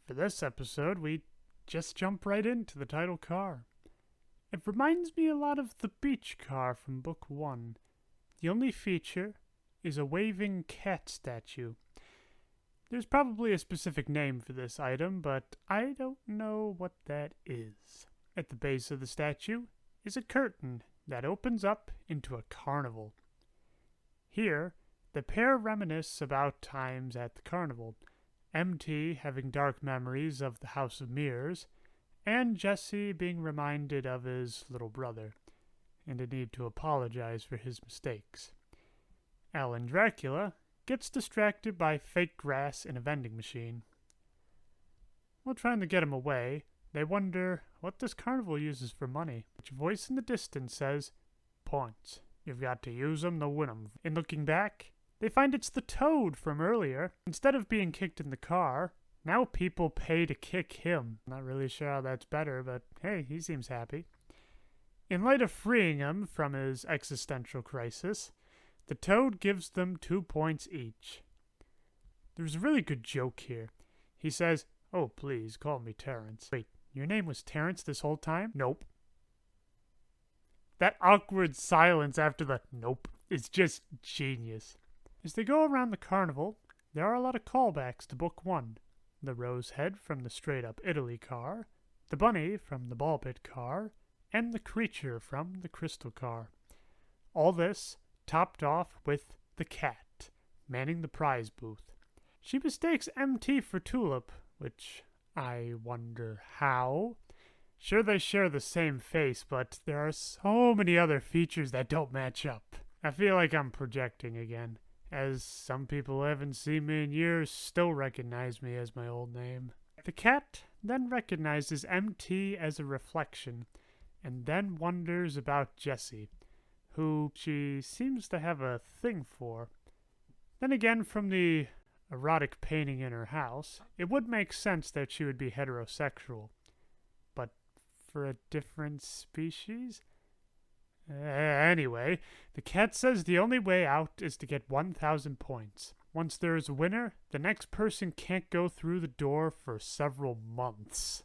For this episode, we just jump right into the title car. It reminds me a lot of the beach car from Book 1. The only feature is a waving cat statue. There's probably a specific name for this item, but I don't know what that is. At the base of the statue is a curtain that opens up into a carnival. Here, the pair reminisce about times at the carnival, MT having dark memories of the House of Mirrors, and Jesse being reminded of his little brother, and a need to apologize for his mistakes. Alan Dracula gets distracted by fake grass in a vending machine. While trying to get him away, they wonder what this carnival uses for money, which a voice in the distance says, "Points. You've got to use them to win them." In looking back, they find it's the Toad from earlier. Instead of being kicked in the car, now people pay to kick him. Not really sure how that's better, but hey, he seems happy. In light of freeing him from his existential crisis, the Toad gives them 2 points each. There's a really good joke here. He says, "Oh, please, call me Terrence." Wait, your name was Terrence this whole time? Nope. That awkward silence after the nope is just genius. As they go around the carnival, there are a lot of callbacks to Book 1. The rose head from the Straight Up Italy car, the bunny from the Ball Pit car, and the creature from the Crystal car. All this topped off with the cat, manning the prize booth. She mistakes MT for Tulip, which I wonder how. Sure, they share the same face, but there are so many other features that don't match up. I feel like I'm projecting again, as some people who haven't seen me in years still recognize me as my old name. The cat then recognizes MT as a reflection, and then wonders about Jessie, who she seems to have a thing for. Then again, from the erotic painting in her house, it would make sense that she would be heterosexual. But for a different species? Anyway, the cat says the only way out is to get 1,000 points. Once there is a winner, the next person can't go through the door for several months.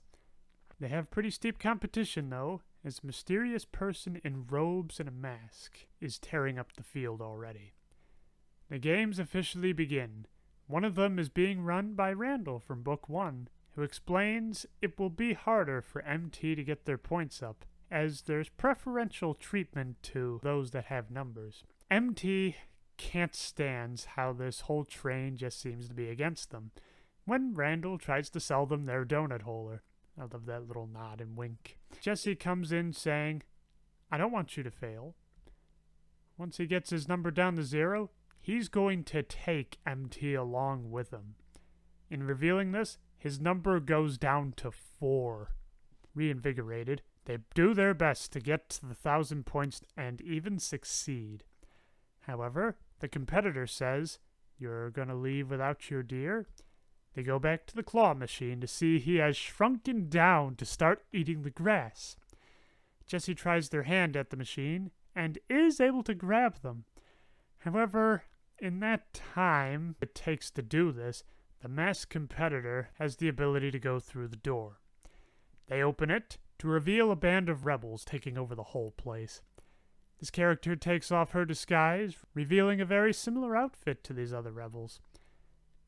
They have pretty steep competition, though, as a mysterious person in robes and a mask is tearing up the field already. The games officially begin. One of them is being run by Randall from Book 1, who explains it will be harder for MT to get their points up, as there's preferential treatment to those that have numbers. MT can't stand how this whole train just seems to be against them, when Randall tries to sell them their donut holder. I love that little nod and wink. Jesse comes in saying, "I don't want you to fail." Once he gets his number down to 0, he's going to take MT along with him. In revealing this, his number goes down to 4. Reinvigorated, they do their best to get to the 1,000 points and even succeed. However, the competitor says, "You're gonna leave without your deer?" They go back to the claw machine to see he has shrunken down to start eating the grass. Jesse tries their hand at the machine and is able to grab them. However, in that time it takes to do this, the masked competitor has the ability to go through the door. They open it to reveal a band of rebels taking over the whole place. This character takes off her disguise, revealing a very similar outfit to these other rebels.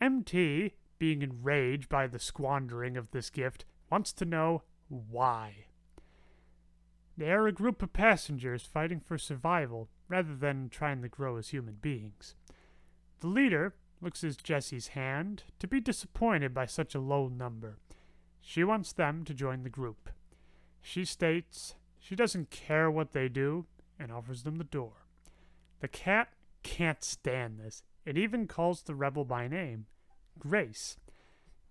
MT, being enraged by the squandering of this gift, wants to know why. They are a group of passengers fighting for survival, rather than trying to grow as human beings. The leader looks at Jesse's hand to be disappointed by such a low number. She wants them to join the group. She states she doesn't care what they do and offers them the door. The cat can't stand this. It even calls the rebel by name, Grace.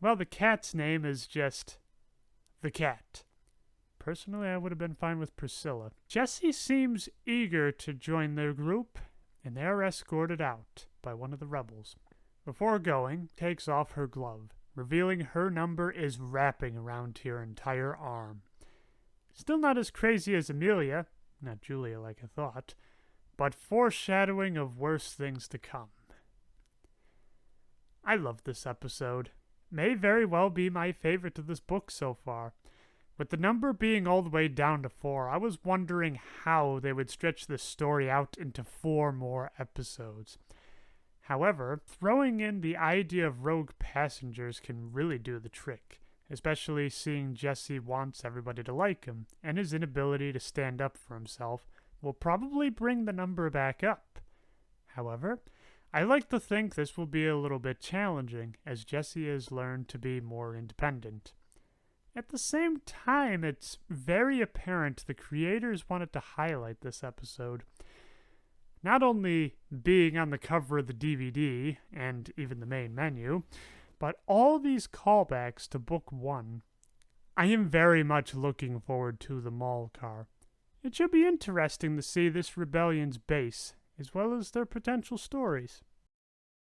Well, the cat's name is just the cat. Personally, I would have been fine with Priscilla. Jesse seems eager to join their group, and they are escorted out by one of the rebels. Before going, takes off her glove, revealing her number is wrapping around her entire arm. Still not as crazy as Amelia, not Julia like I thought, but foreshadowing of worse things to come. I love this episode. may very well be my favorite of this book so far. With the number being all the way down to 4, I was wondering how they would stretch this story out into 4 more episodes. However, throwing in the idea of rogue passengers can really do the trick, especially seeing Jesse wants everybody to like him, and his inability to stand up for himself will probably bring the number back up. However, I like to think this will be a little bit challenging, as Jesse has learned to be more independent. At the same time, it's very apparent the creators wanted to highlight this episode. Not only being on the cover of the DVD, and even the main menu, but all these callbacks to Book 1. I am very much looking forward to the mall car. It should be interesting to see this rebellion's base, as well as their potential stories.